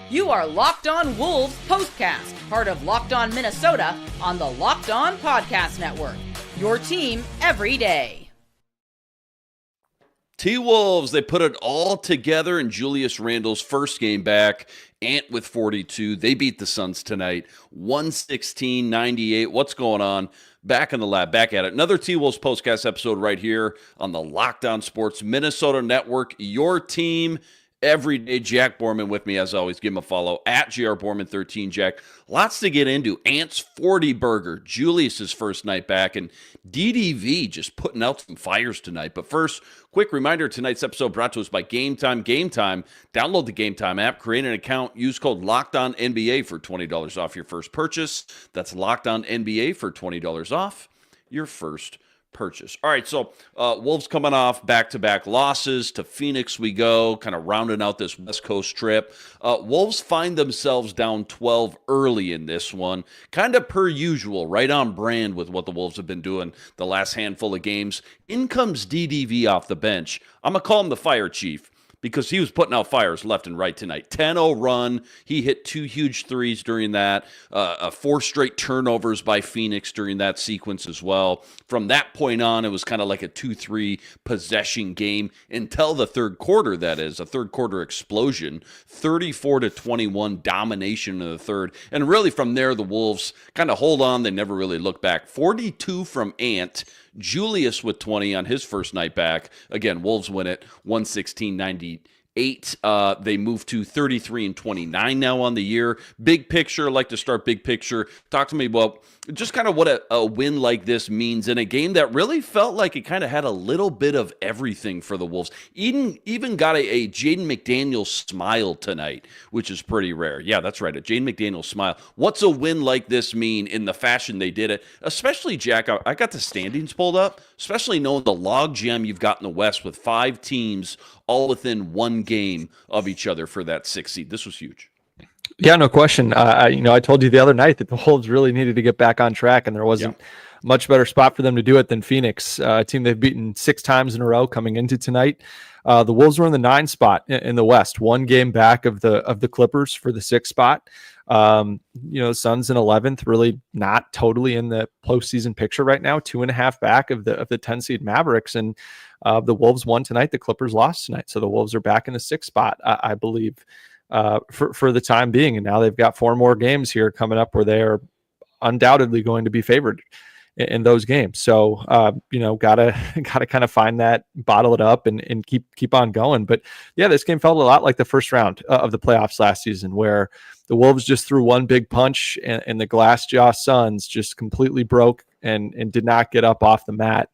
You are Locked On Wolves POSTCAST, part of Locked On Minnesota on the Locked On Podcast Network. Your team every day. T-Wolves, they put it all together in Julius Randle's first game back. Ant with 42. They beat the Suns tonight, 116-98. What's going on? Back in the lab, back at it. Another T-Wolves Postcast episode right here on the Locked On Sports Minnesota Network. Your team every day. Jack Borman with me, as always. Give him a follow at GRBorman13. Jack, lots to get into. Ant's 40 burger, Julius's first night back, and DDV just putting out some fires tonight. But first, quick reminder, tonight's episode brought to us by Game Time. Game Time. Download the Game Time app, create an account, use code LOCKEDONNBA for $20 off your first purchase. That's LOCKEDONNBA for $20 off your first purchase. All right, so Wolves coming off back-to-back losses. To Phoenix we go, kind of rounding out this West Coast trip. Wolves find themselves down 12 early in this one, kind of per usual, right on brand with what the Wolves have been doing the last handful of games. In comes DDV off the bench. I'm going to call him the fire chief, because he was putting out fires left and right tonight. 10-0 run. He hit 2 huge threes during that. 4 straight turnovers by Phoenix during that sequence as well. From that point on, it was kind of like a 2-3 possession game until the third quarter, that is. A third quarter explosion. 34-21 domination in the third. And really from there, the Wolves kind of hold on. They never really look back. 42 from Ant. Julius with 20 on his first night back. Again, Wolves win it 116-98. They move to 33-29 now on the year. Big picture, like to start big picture. Talk to me about just kind of what a win like this means in a game that really felt like it kind of had a little bit of everything for the Wolves. Even got a Jaden McDaniels smile tonight, which is pretty rare. Yeah, that's right, a Jaden McDaniels smile. What's a win like this mean in the fashion they did it? Especially, Jack, I got the standings pulled up, especially knowing the log jam you've got in the West with 5 teams all within 1 game of each other for that 6th seed. This was huge. Yeah, no question. I told you the other night that the Wolves really needed to get back on track, and there wasn't a much better spot for them to do it than Phoenix, a team they've beaten 6 times in a row coming into tonight. The Wolves were in the 9 spot in the West, 1 game back of the Clippers for the 6th spot. Suns in 11th, really not totally in the postseason picture right now, 2.5 back of the 10 seed Mavericks, and the Wolves won tonight. The Clippers lost tonight, so the Wolves are back in the 6th spot, I believe, for the time being. And now they've got 4 more games here coming up where they are undoubtedly going to be favored in those games. So, gotta kind of find that, bottle it up, and keep on going. But yeah, this game felt a lot like the first round of the playoffs last season, where the Wolves just threw one big punch and the Glassjaw Suns just completely broke and did not get up off the mat.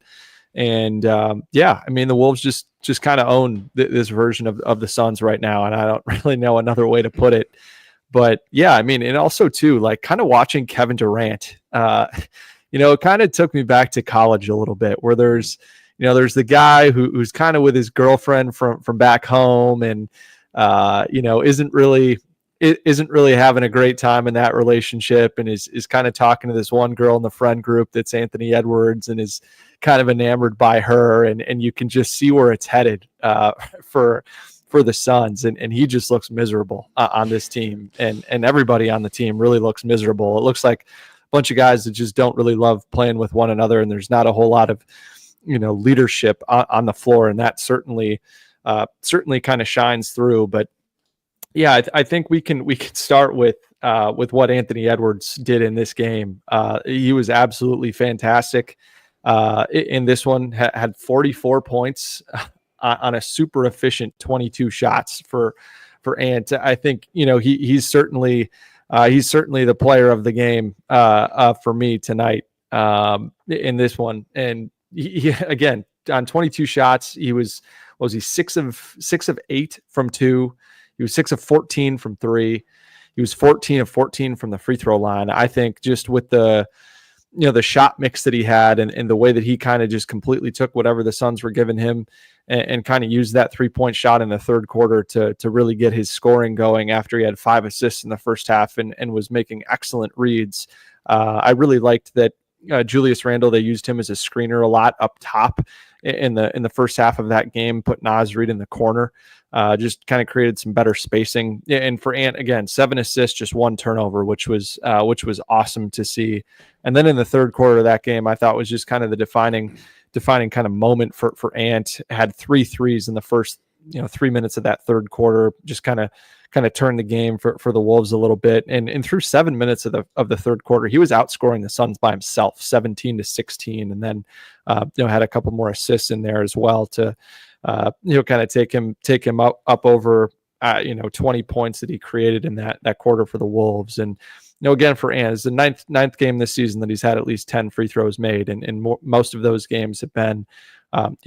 And the Wolves just kind of own this version of the Suns right now. And I don't really know another way to put it. But yeah, and also too, like kind of watching Kevin Durant, it kind of took me back to college a little bit, where there's the guy who's kind of with his girlfriend from back home, and isn't really having a great time in that relationship, and is kind of talking to this one girl in the friend group that's Anthony Edwards, and is kind of enamored by her, and you can just see where it's headed for the Suns, and he just looks miserable on this team, and everybody on the team really looks miserable. It looks like a bunch of guys that just don't really love playing with one another, and there's not a whole lot of leadership on the floor, and that certainly kind of shines through. But yeah, I think we can start with what Anthony Edwards did in this game. He was absolutely fantastic in this one. Had 44 points on a super efficient 22 shots for Ant. I think he's certainly the player of the game for me tonight in this one. And he again on 22 shots, he was 6 of 8 from 2. He was 6 of 14 from 3. He was 14 of 14 from the free throw line. I think just with the shot mix that he had, and the way that he kind of just completely took whatever the Suns were giving him and kind of used that 3-point shot in the third quarter to really get his scoring going after he had 5 assists in the first half and was making excellent reads. I really liked that Julius Randle, they used him as a screener a lot up top in the first half of that game, put Naz Reid in the corner, just kind of created some better spacing. And for Ant, again, 7 assists, just 1 turnover, which was awesome to see. And then in the third quarter of that game, I thought was just kind of the defining kind of moment for Ant. Had 3 threes in the first 3 minutes of that third quarter, just kind of turned the game for the Wolves a little bit. And through 7 minutes of the third quarter, he was outscoring the Suns by himself, 17-16, and then had a couple more assists in there as well to kind of take him up over 20 points that he created in that quarter for the Wolves. And again, for Ant, it's the ninth game this season that he's had at least 10 free throws made, and most of those games have been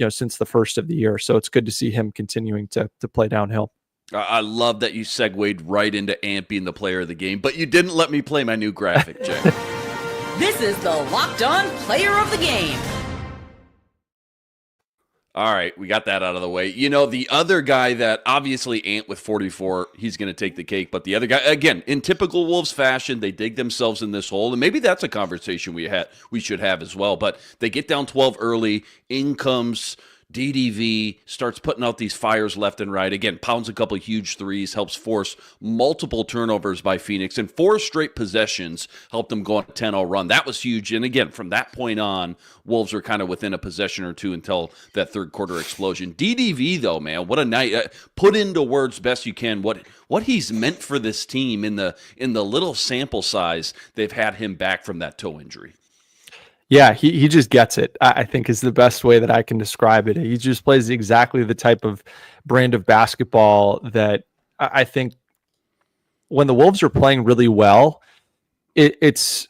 since the first of the year. So it's good to see him continuing to play downhill. I love that you segued right into Ant being the player of the game, but you didn't let me play my new graphic, Jay. This is the Locked On Player of the Game. All right, we got that out of the way. The other guy that obviously Ant with 44, he's going to take the cake. But the other guy, again, in typical Wolves fashion, they dig themselves in this hole. And maybe that's a conversation we should have as well. But they get down 12 early. In comes DDV, starts putting out these fires left and right. Again, pounds a couple of huge threes, helps force multiple turnovers by Phoenix, and 4 straight possessions helped them go on a 10-0 run. That was huge. And again, from that point on, Wolves were kind of within a possession or two until that third quarter explosion. DDV, though, man, what a night. Put into words best you can what he's meant for this team in the little sample size they've had him back from that toe injury. Yeah, he just gets it, I think, is the best way that I can describe it. He just plays exactly the type of brand of basketball that I think when the Wolves are playing really well, it's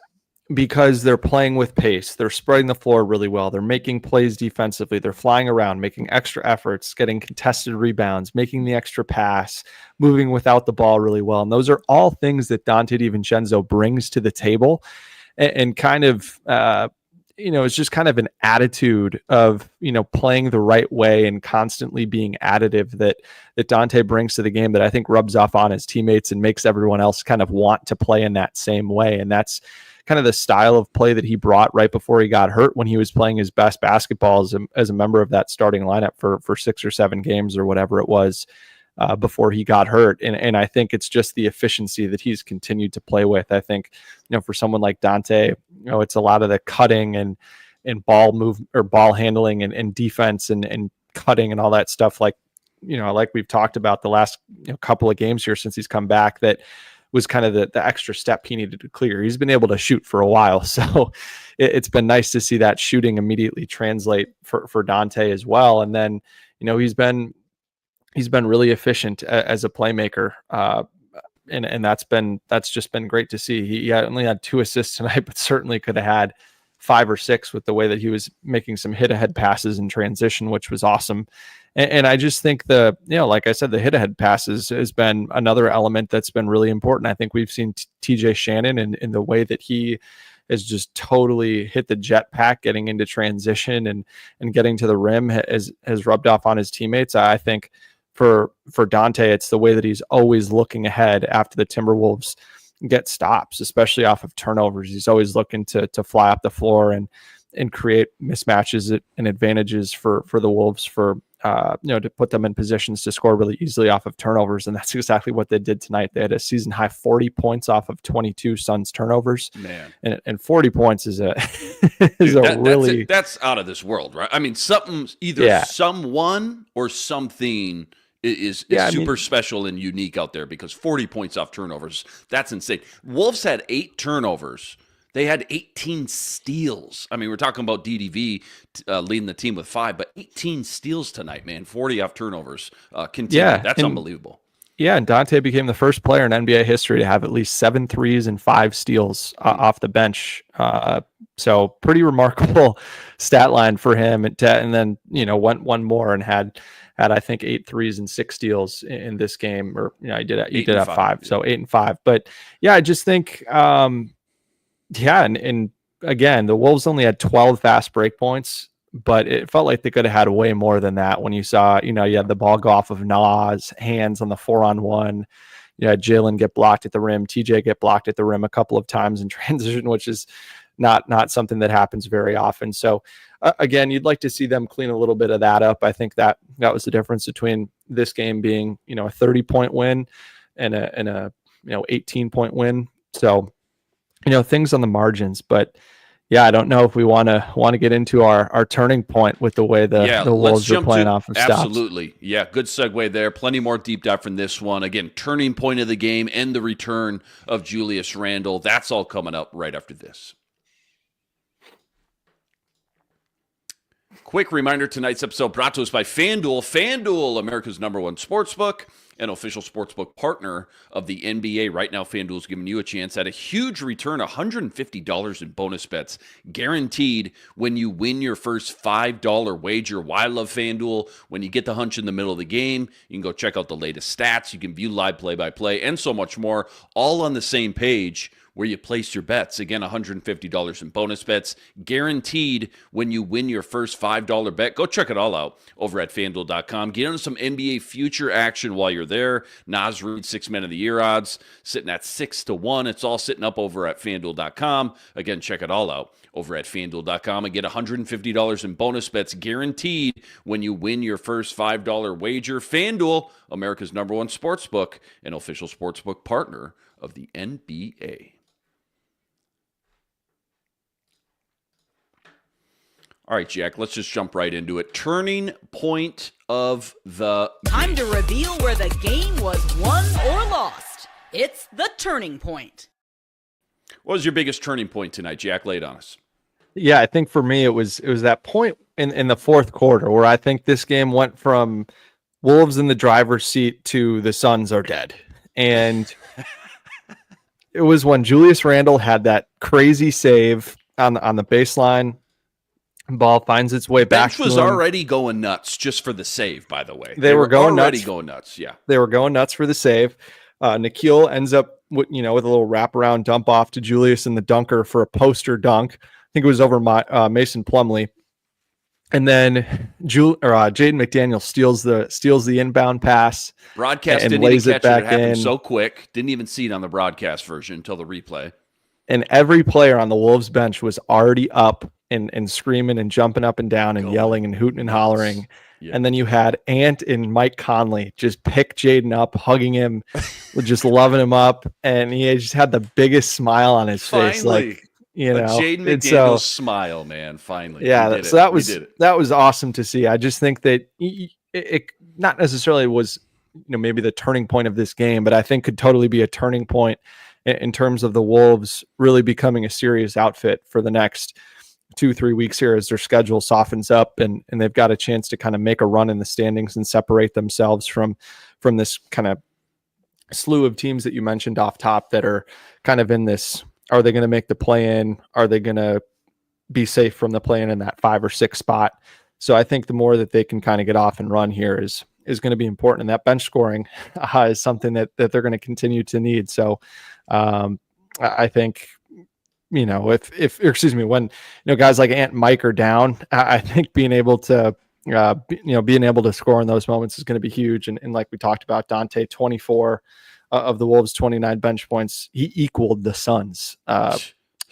because they're playing with pace. They're spreading the floor really well. They're making plays defensively. They're flying around, making extra efforts, getting contested rebounds, making the extra pass, moving without the ball really well. And those are all things that Dante DiVincenzo brings to the table and kind of it's just kind of an attitude of, playing the right way and constantly being additive that Dante brings to the game that I think rubs off on his teammates and makes everyone else kind of want to play in that same way. And that's kind of the style of play that he brought right before he got hurt when he was playing his best basketball as a member of that starting lineup for 6 or 7 games or whatever it was before he got hurt. And I think it's just the efficiency that he's continued to play with. I think, for someone like Dante, it's a lot of the cutting and ball move or ball handling and defense and cutting and all that stuff. Like we've talked about the last couple of games here since he's come back, that was kind of the extra step he needed to clear. He's been able to shoot for a while. So it's been nice to see that shooting immediately translate for Dante as well. And then, he's been really efficient as a playmaker. And that's just been great to see. He only had 2 assists tonight, but certainly could have had 5 or 6 with the way that he was making some hit ahead passes in transition, which was awesome. And I just think like I said, the hit ahead passes has been another element that's been really important. I think we've seen TJ Shannon in the way that he has just totally hit the jetpack getting into transition and getting to the rim has rubbed off on his teammates. I think for Dante, it's the way that he's always looking ahead after the Timberwolves get stops, especially off of turnovers. He's always looking to fly up the floor and create mismatches and advantages for the Wolves to put them in positions to score really easily off of turnovers. And that's exactly what they did tonight. They had a season high 40 points off of 22 Suns turnovers. Man. And 40 points is that's out of this world, right? I mean, someone or something is super special and unique out there, because 40 points off turnovers, that's insane. Wolves had 8 turnovers. They had 18 steals. I mean, we're talking about DDV leading the team with 5, but 18 steals tonight, man. 40 off turnovers. That's unbelievable. Yeah, and Dante became the first player in NBA history to have at least 7 threes and 5 steals off the bench. So pretty remarkable stat line for him. And then went one more and had I think 8 threes and 6 steals in this game. Or he did have 5, so 8 and 5. But yeah, I just think. And again, the Wolves only had 12 fast break points, but it felt like they could have had way more than that when you saw, you had the ball go off of Nas hands on the 4-on-1. You had Jalen get blocked at the rim, TJ get blocked at the rim a couple of times in transition, which is not something that happens very often. So again, you'd like to see them clean a little bit of that up. I think that was the difference between this game being, a 30-point win and a 18-point win. So, things on the margins, but yeah, I don't know if we want to get into our turning point with the way the Wolves are playing off of stops. Absolutely. Yeah, good segue there. Plenty more deep dive from this one. Again, turning point of the game and the return of Julius Randle. That's all coming up right after this. Quick reminder, tonight's episode brought to us by FanDuel. FanDuel, America's #1 sportsbook, an official sportsbook partner of the NBA. Right now, FanDuel's giving you a chance at a huge return, $150 in bonus bets, guaranteed when you win your first $5 wager. Why I love FanDuel? When you get the hunch in the middle of the game, you can go check out the latest stats. You can view live play-by-play and so much more, all on the same page where you place your bets. Again, $150 in bonus bets, guaranteed when you win your first $5 bet. Go check it all out over at FanDuel.com. Get into some NBA future action while you're there. Naz Reid 6 Man of the Year odds sitting at 6-1. It's all sitting up over at FanDuel.com. Again, check it all out over at FanDuel.com and get $150 in bonus bets guaranteed when you win your first $5 wager. FanDuel, America's #1 sportsbook, an official sportsbook partner of the NBA. All right, Jack, let's just jump right into it. Turning point of the time to reveal where the game was won or lost. It's the turning point. What was your biggest turning point tonight, Jack? Lay it on us. Yeah, I think for me, it was that point in the fourth quarter where I think this game went from Wolves in the driver's seat to the Suns are dead. And it was when Julius Randle had that crazy save on the baseline. Ball finds its way back. Bench was already going nuts just for the save, by the way. They were already going nuts. Yeah. They were going nuts for the save. Nikhil ends up with a little wraparound dump off to Julius in the dunker for a poster dunk. I think it was over Mason Plumlee. And then Jaden McDaniel steals the inbound pass. Broadcast and didn't lays even catch it back it. It happened in so quick. Didn't even see it on the broadcast version until the replay. And every player on the Wolves bench was already up and screaming and jumping up and down and yelling and hooting and hollering. Yeah. And then you had Ant and Mike Conley just pick Jaden up, hugging him, just loving him up. And he just had the biggest smile on his face. Like, Jaden McDaniel's smile, man. Finally. Yeah. So that was awesome to see. I just think that it not necessarily was, maybe the turning point of this game, but I think could totally be a turning point in terms of the Wolves really becoming a serious outfit for the next 2-3 weeks here as their schedule softens up and they've got a chance to kind of make a run in the standings and separate themselves from this kind of slew of teams that you mentioned off top that are kind of in this, are they going to make the play in? Are they going to be safe from the play in that 5 or 6 spot? So I think the more that they can kind of get off and run here is going to be important. And that bench scoring is something that they're going to continue to need. So I think, when guys like Ant and Mike are down, I think being able to score in those moments is going to be huge. And like we talked about, Dante, 24 of the Wolves' 29 bench points, he equaled the Suns'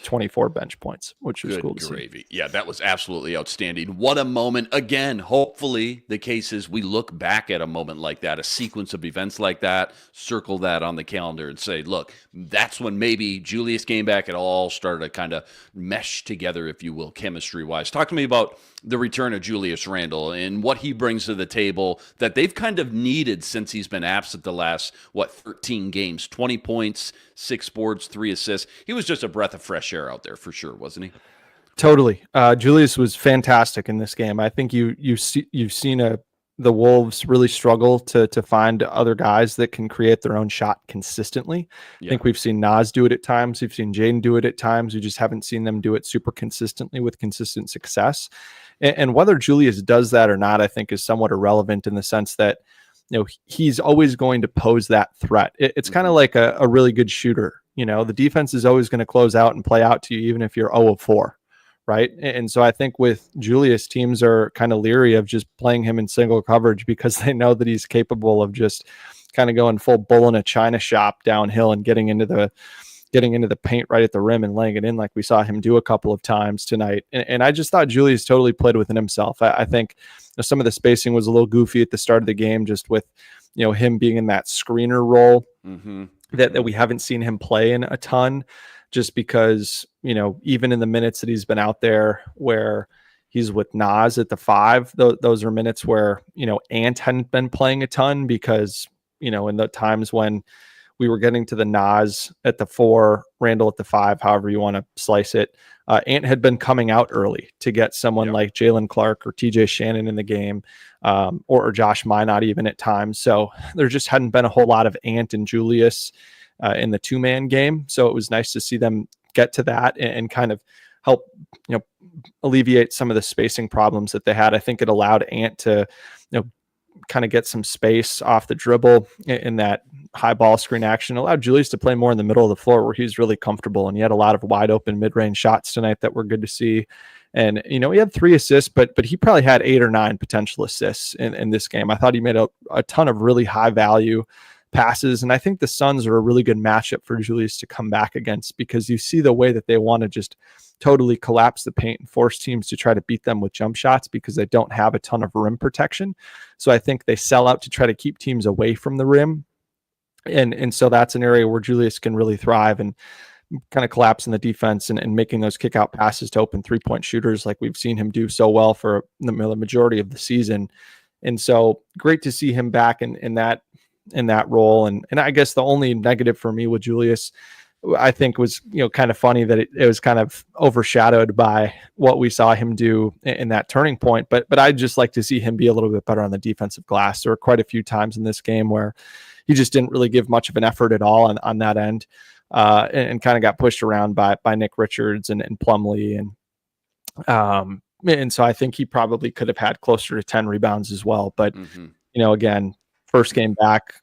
24 bench points, which was cool to see. Yeah, that was absolutely outstanding. What a moment. Again, hopefully the case is we look back at a moment like that, a sequence of events like that, circle that on the calendar and say, look, that's when maybe Julius came back. It all started to kind of mesh together, if you will, chemistry-wise. Talk to me about the return of Julius Randle and what he brings to the table that they've kind of needed since he's been absent the last, 13 games, 20 points, 6 boards, 3 assists. He was just a breath of fresh air out there for sure, wasn't he? Totally. Julius was fantastic in this game. I think you've seen the Wolves really struggle to find other guys that can create their own shot consistently. Yeah. I think we've seen Naz do it at times. We've seen Jaden do it at times. We just haven't seen them do it super consistently with consistent success. And whether Julius does that or not, I think is somewhat irrelevant in the sense that, he's always going to pose that threat. It's kind of like a really good shooter. The defense is always going to close out and play out to you, even if you're 0 of 4. Right. And so I think with Julius, teams are kind of leery of just playing him in single coverage because they know that he's capable of just kind of going full bull in a china shop downhill and getting into getting into the paint right at the rim and laying it in like we saw him do a couple of times tonight. And I just thought Julius totally played within himself. I think some of the spacing was a little goofy at the start of the game, just with him being in that screener role that we haven't seen him play in a ton, just because even in the minutes that he's been out there where he's with Nas at the 5, those are minutes where Ant hadn't been playing a ton, because in the times when we were getting to the Nas at the 4, Randle at the 5, however you want to slice it, Ant had been coming out early to get someone like Jalen Clark or TJ Shannon in the game, or Josh Minot even at times. So there just hadn't been a whole lot of Ant and Julius in the 2-man game. So it was nice to see them get to that and kind of help alleviate some of the spacing problems that they had. I think it allowed Ant to kind of get some space off the dribble in that high ball screen action, allowed Julius to play more in the middle of the floor where he's really comfortable. And he had a lot of wide open mid-range shots tonight that were good to see. And, he had 3 assists, but he probably had 8 or 9 potential assists in this game. I thought he made a ton of really high value passes. And I think the Suns are a really good matchup for Julius to come back against, because you see the way that they want to just totally collapse the paint and force teams to try to beat them with jump shots, because they don't have a ton of rim protection. So I think they sell out to try to keep teams away from the rim. And so that's an area where Julius can really thrive and kind of collapsing the defense and making those kick out passes to open 3-point shooters like we've seen him do so well for the majority of the season. And so great to see him back in that role. And I guess the only negative for me with Julius, I think, was kind of funny that it was kind of overshadowed by what we saw him do in that turning point. But I'd just like to see him be a little bit better on the defensive glass. There were quite a few times in this game where he just didn't really give much of an effort at all on that end, and kind of got pushed around by Nick Richards and Plumlee, and so I think he probably could have had closer to 10 rebounds as well. But again, first game back.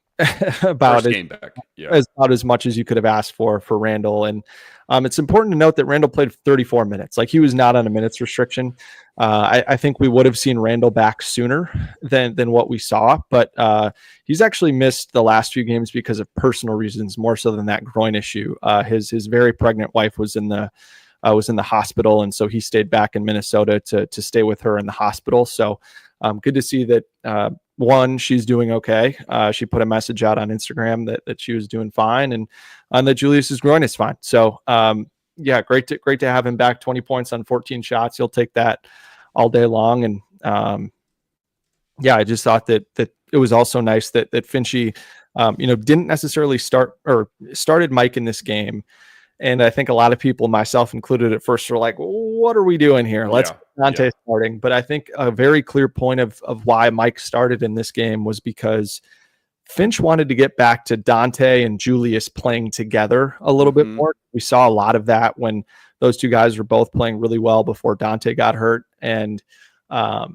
about as much as you could have asked for Randle. And it's important to note that Randle played 34 minutes. Like, he was not on a minutes restriction. I think we would have seen Randle back sooner than what we saw, but he's actually missed the last few games because of personal reasons, more so than that groin issue. His very pregnant wife was in the hospital, and so he stayed back in Minnesota to stay with her in the hospital. So good to see that. One, she's doing okay. She put a message out on Instagram that she was doing fine, and that Julius's groin is fine. So, great to have him back. 20 points on 14 shots. He'll take that all day long. And I just thought that it was also nice that Finchy, didn't necessarily started Mike in this game. And I think a lot of people, myself included, at first were like, what are we doing here? Let's Dante starting. But I think a very clear point of why Mike started in this game was because Finch wanted to get back to Dante and Julius playing together a little bit more. We saw a lot of that when those two guys were both playing really well before Dante got hurt. And, I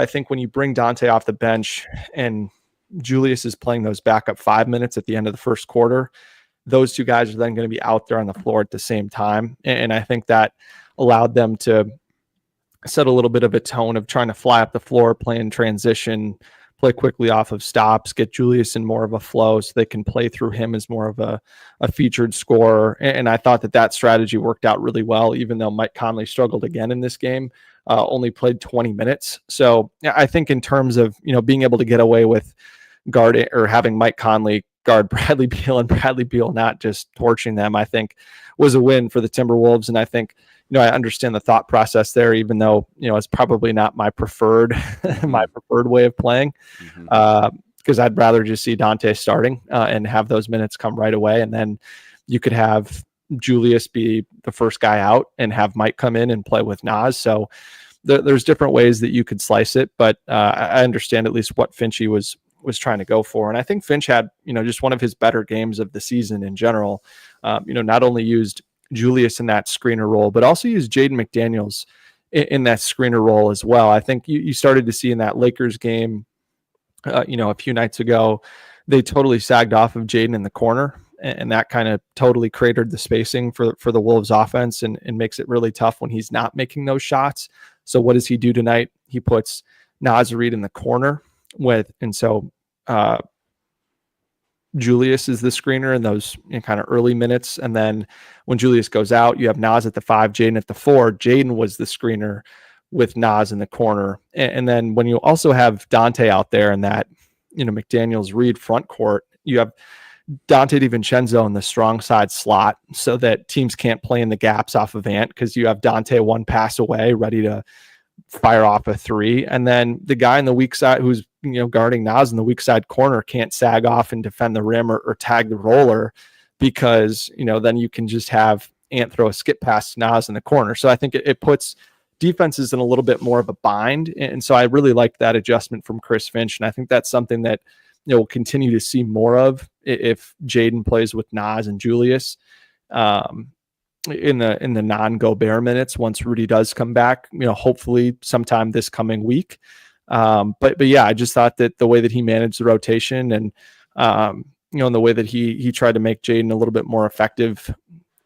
think when you bring Dante off the bench and Julius is playing those backup 5 minutes at the end of the first quarter, those two guys are then going to be out there on the floor at the same time. And I think that allowed them to set a little bit of a tone of trying to fly up the floor, play in transition, play quickly off of stops, get Julius in more of a flow so they can play through him as more of a featured scorer. And I thought that strategy worked out really well, even though Mike Conley struggled again in this game, only played 20 minutes. So I think in terms of, being able to get away with guard or having Mike Conley guard Bradley Beal and Bradley Beal not just torching them, I think was a win for the Timberwolves. And I think, I understand the thought process there, even though, it's probably not my preferred way of playing, because I'd rather just see Dante starting and have those minutes come right away. And then you could have Julius be the first guy out and have Mike come in and play with Nas. So there's different ways that you could slice it, but I understand at least what Finchy was trying to go for. And I think Finch had, just one of his better games of the season in general. Not only used Julius in that screener role, but also used Jaden McDaniels in that screener role as well. I think you started to see in that Lakers game, a few nights ago, they totally sagged off of Jaden in the corner, and that kind of totally cratered the spacing for the Wolves offense and makes it really tough when he's not making those shots. So what does he do tonight? He puts Naz Reid in the corner and so Julius is the screener in those kind of early minutes. And then when Julius goes out, you have Nas at the 5, Jaden at the 4. Jaden was the screener with Nas in the corner. And then when you also have Dante out there in that, McDaniels Reed front court, you have Dante DiVincenzo in the strong side slot so that teams can't play in the gaps off of Ant, because you have Dante one pass away ready to fire off a 3. And then the guy in the weak side who's guarding Nas in the weak side corner can't sag off and defend the rim or tag the roller, because then you can just have Ant throw a skip past Nas in the corner. So I think it puts defenses in a little bit more of a bind. And so I really like that adjustment from Chris Finch. And I think that's something that we'll continue to see more of if Jaden plays with Nas and Julius in the non-Gobert minutes once Rudy does come back, hopefully sometime this coming week. But yeah, I just thought that the way that he managed the rotation and and the way that he tried to make Jaden a little bit more effective,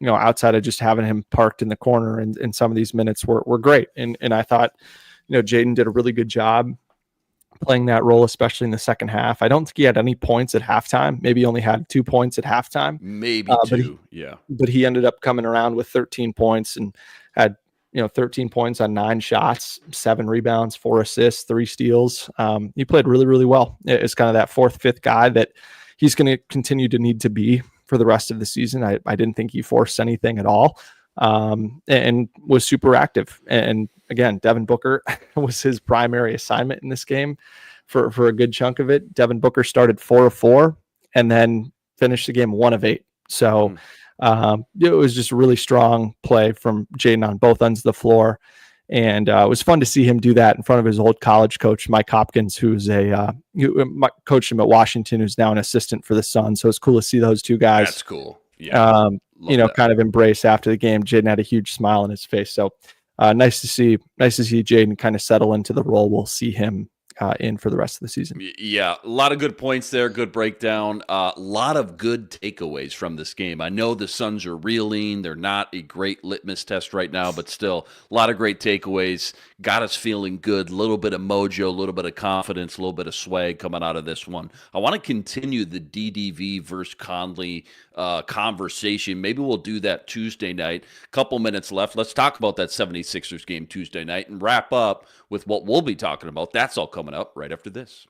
outside of just having him parked in the corner and some of these minutes were great. And I thought, Jaden did a really good job playing that role, especially in the second half. I don't think he had any points at halftime. Maybe he only had 2 points at halftime. Maybe two. But he ended up coming around with 13 points and had 13 points on 9 shots, 7 rebounds, 4 assists, 3 steals. He played really, really well. It's kind of that 4th, 5th guy that he's going to continue to need to be for the rest of the season. I didn't think he forced anything at all, and was super active. And again, Devin Booker was his primary assignment in this game for a good chunk of it. Devin Booker started 4 of 4 and then finished the game 1 of 8. So it was just a really strong play from Jaden on both ends of the floor. And it was fun to see him do that in front of his old college coach, Mike Hopkins, who's who coached him at Washington, who's now an assistant for the Suns. So it's cool to see those two guys. That's cool. Yeah. Kind of embrace after the game. Jaden had a huge smile on his face. So nice to see Jaden kind of settle into the role. We'll see him in for the rest of the season. Yeah, a lot of good points there, good breakdown, a lot of good takeaways from this game. I know the Suns are reeling. They're not a great litmus test right now, but still a lot of great takeaways. Got us feeling good, a little bit of mojo, a little bit of confidence, a little bit of swag coming out of this one. I want to continue the DDV versus Conley conversation. Maybe we'll do that Tuesday night. Couple minutes left. Let's talk about that 76ers game Tuesday night and wrap up with what we'll be talking about. That's all coming up right after this.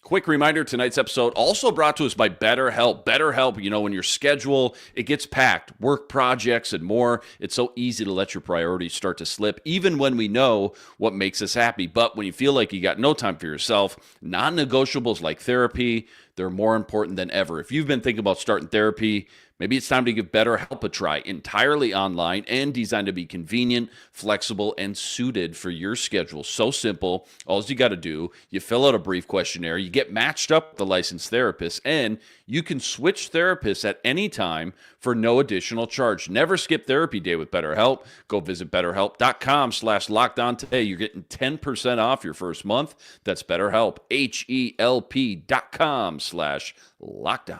Quick reminder, tonight's episode also brought to us by BetterHelp. BetterHelp, when your schedule, it gets packed, work projects and more, it's so easy to let your priorities start to slip, even when we know what makes us happy. But when you feel like you got no time for yourself, non-negotiables like therapy, they're more important than ever. If you've been thinking about starting therapy, maybe it's time to give BetterHelp a try. Entirely online and designed to be convenient, flexible, and suited for your schedule. So simple. All you got to do, you fill out a brief questionnaire, you get matched up with the licensed therapist, and you can switch therapists at any time for no additional charge. Never skip therapy day with BetterHelp. Go visit BetterHelp.com/lockedon today. You're getting 10% off your first month. That's BetterHelp. HELP.com/lockedon.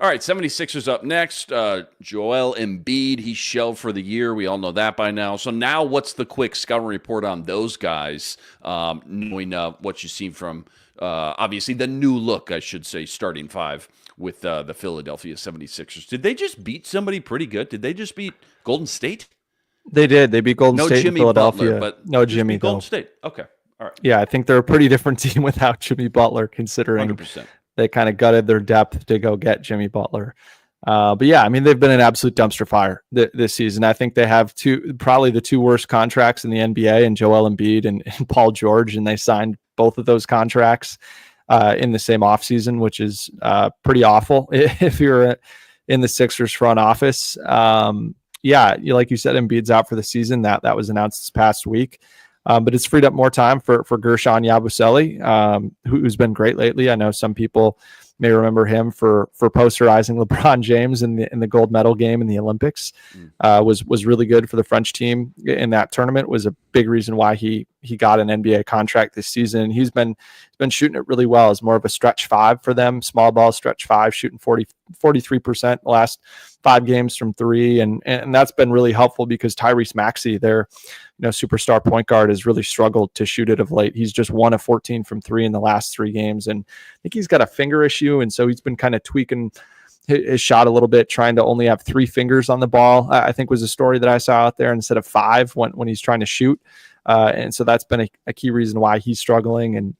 All right, 76ers up next. Joel Embiid, he's shelved for the year. We all know that by now. So now what's the quick scouting report on those guys, knowing what you've seen from, obviously, the new look, I should say, starting 5 with the Philadelphia 76ers. Did they just beat somebody pretty good? Did they just beat Golden State? They did. They beat Golden State Jimmy in Philadelphia. Butler, but no Jimmy, though. Golden State. Okay. All right. Yeah, I think they're a pretty different team without Jimmy Butler, considering 100%. They kind of gutted their depth to go get Jimmy Butler. But yeah, I mean, they've been an absolute dumpster fire this season. I think they have probably the 2 worst contracts in the NBA, and Joel Embiid and Paul George, and they signed both of those contracts in the same offseason, which is pretty awful if you're in the Sixers front office. Yeah, like you said, Embiid's out for the season. That was announced this past week. But it's freed up more time for Gershon Yabusele, who's been great lately. I know some people may remember him for posterizing LeBron James in the gold medal game in the Olympics. Was really good for the French team in that tournament. Was a big reason why he got an NBA contract this season. He's been shooting it really well as more of a stretch 5 for them, small ball stretch 5, shooting 43% the last 5 games from 3, and that's been really helpful because Tyrese Maxey, their superstar point guard has really struggled to shoot it of late. He's just 1 of 14 from 3 in the last 3 games. And I think he's got a finger issue. And so he's been kind of tweaking his shot a little bit, trying to only have 3 fingers on the ball, I think was a story that I saw out there, instead of 5 when he's trying to shoot. And so that's been a key reason why he's struggling. And,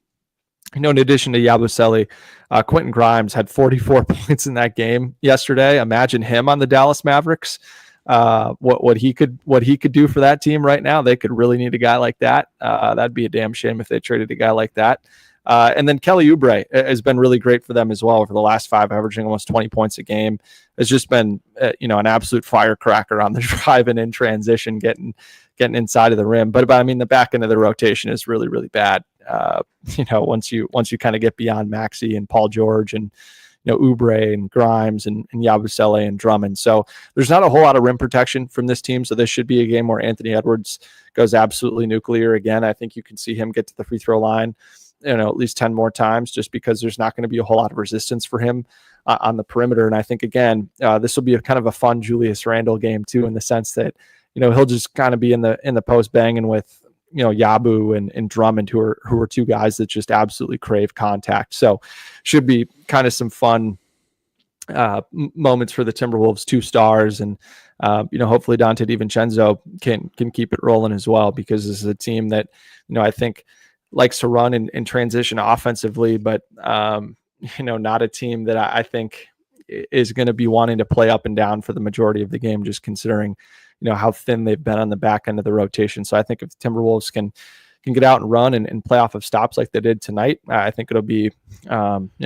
in addition to Yabusele, Quentin Grimes had 44 points in that game yesterday. Imagine him on the Dallas Mavericks. What he could do for that team right now. They could really need a guy like that. That'd be a damn shame if they traded a guy like that. And then Kelly Oubre has been really great for them as well over the last 5, averaging almost 20 points a game. Has just been, an absolute firecracker on the drive and in transition, getting inside of the rim. But I mean, the back end of the rotation is really, really bad. Once you kind of get beyond Maxey and Paul George and, Oubre and Grimes and Yabusele and Drummond. So there's not a whole lot of rim protection from this team. So this should be a game where Anthony Edwards goes absolutely nuclear again. I think you can see him get to the free throw line, at least 10 more times, just because there's not going to be a whole lot of resistance for him on the perimeter. And I think, again, this will be a kind of a fun Julius Randle game too, in the sense that, he'll just kind of be in the post banging with, Yabu and Drummond, who are 2 guys that just absolutely crave contact. So should be kind of some fun moments for the Timberwolves 2 stars. And, hopefully Dante DiVincenzo can keep it rolling as well, because this is a team that, I think likes to run and transition offensively, but, not a team that I think is going to be wanting to play up and down for the majority of the game, just considering, how thin they've been on the back end of the rotation. So I think if the Timberwolves can get out and run and play off of stops like they did tonight, I think it'll be,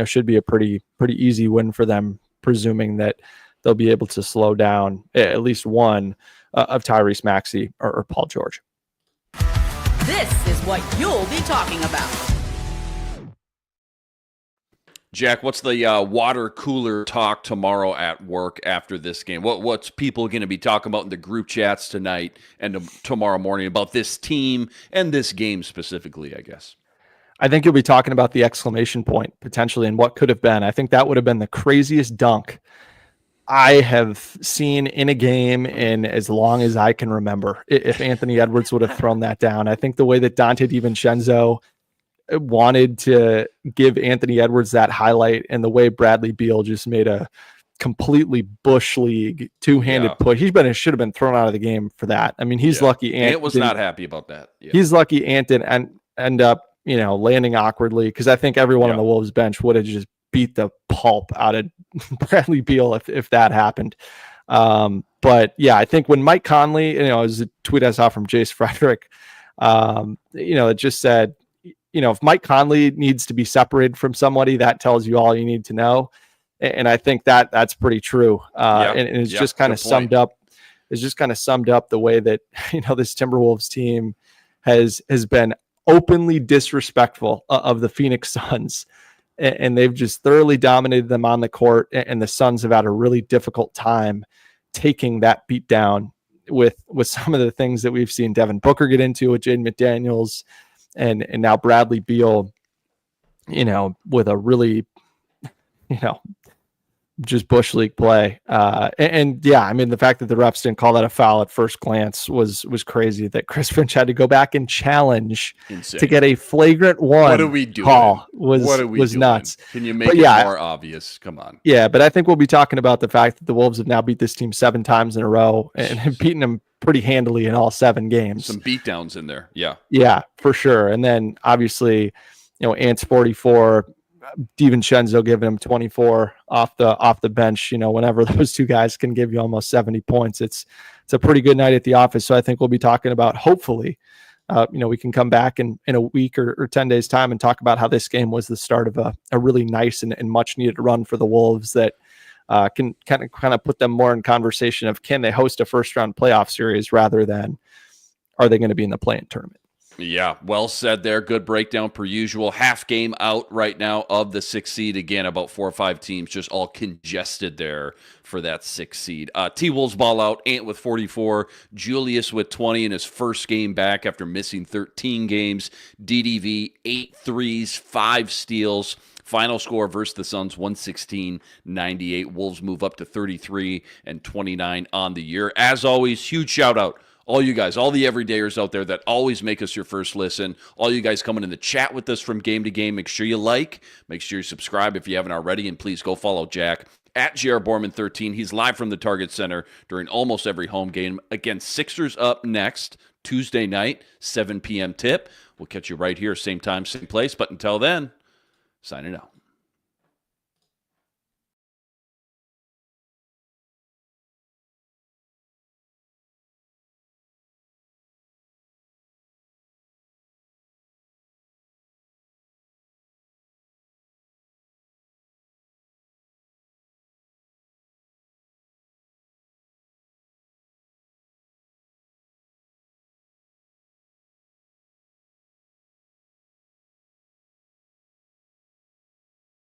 should be a pretty easy win for them, presuming that they'll be able to slow down at least one of Tyrese Maxey or Paul George. This is what you'll be talking about. Jack, what's the water cooler talk tomorrow at work after this game? What's people going to be talking about in the group chats tonight and tomorrow morning about this team and this game specifically, I guess? I think you'll be talking about the exclamation point potentially and what could have been. I think that would have been the craziest dunk I have seen in a game in as long as I can remember, if Anthony Edwards would have thrown that down. I think the way that Dante DiVincenzo wanted to give Anthony Edwards that highlight, and the way Bradley Beal just made a completely Bush League 2-handed push. Should have been thrown out of the game for that. I mean, he's lucky. Ant was not happy about that. Yeah. He's lucky Ant didn't end up, landing awkwardly, because I think everyone on the Wolves bench would have just beat the pulp out of Bradley Beal if that happened. But yeah, I think when Mike Conley, it was a tweet I saw from Jace Frederick, it just said, if Mike Conley needs to be separated from somebody, that tells you all you need to know. And I think that's pretty true. And it's just kind of summed up. It's just kind of summed up the way that, this Timberwolves team has been openly disrespectful of the Phoenix Suns. And they've just thoroughly dominated them on the court. And the Suns have had a really difficult time taking that beat down with some of the things that we've seen Devin Booker get into with Jaden McDaniels, and now Bradley Beal, with a really, just Bush League play. And yeah, I mean, the fact that the refs didn't call that a foul at first glance was crazy. That Chris Finch had to go back and challenge to get a flagrant one. What are we doing? Call was nuts. Can you make it more obvious? Come on. Yeah, but I think we'll be talking about the fact that the Wolves have now beat this team 7 times in a row and have beaten them pretty handily in all 7 games. Some beatdowns in there. Yeah. Yeah, for sure. And then obviously, Ant's 44, DiVincenzo giving him 24 off the bench. Whenever those 2 guys can give you almost 70 points, it's a pretty good night at the office. So I think we'll be talking about, hopefully, we can come back in a week or 10 days time and talk about how this game was the start of a really nice and much needed run for the Wolves that can kind of put them more in conversation of, can they host a first round playoff series rather than are they going to be in the play-in tournament? Yeah, well said there. Good breakdown per usual. Half game out right now of the 6th seed. Again, about 4 or 5 teams just all congested there for that 6th seed. T-Wolves ball out. Ant with 44. Julius with 20 in his first game back after missing 13 games. DDV, 8 threes, 5 steals. Final score versus the Suns, 116-98. Wolves move up to 33 and 29 on the year. As always, huge shout out all you guys, all the everydayers out there that always make us your first listen, all you guys coming in the chat with us from game to game, make sure you like, make sure you subscribe if you haven't already, and please go follow Jack at GR Borman 13. He's live from the Target Center during almost every home game. Again, Sixers up next, Tuesday night, 7 p.m. tip. We'll catch you right here, same time, same place. But until then, signing out.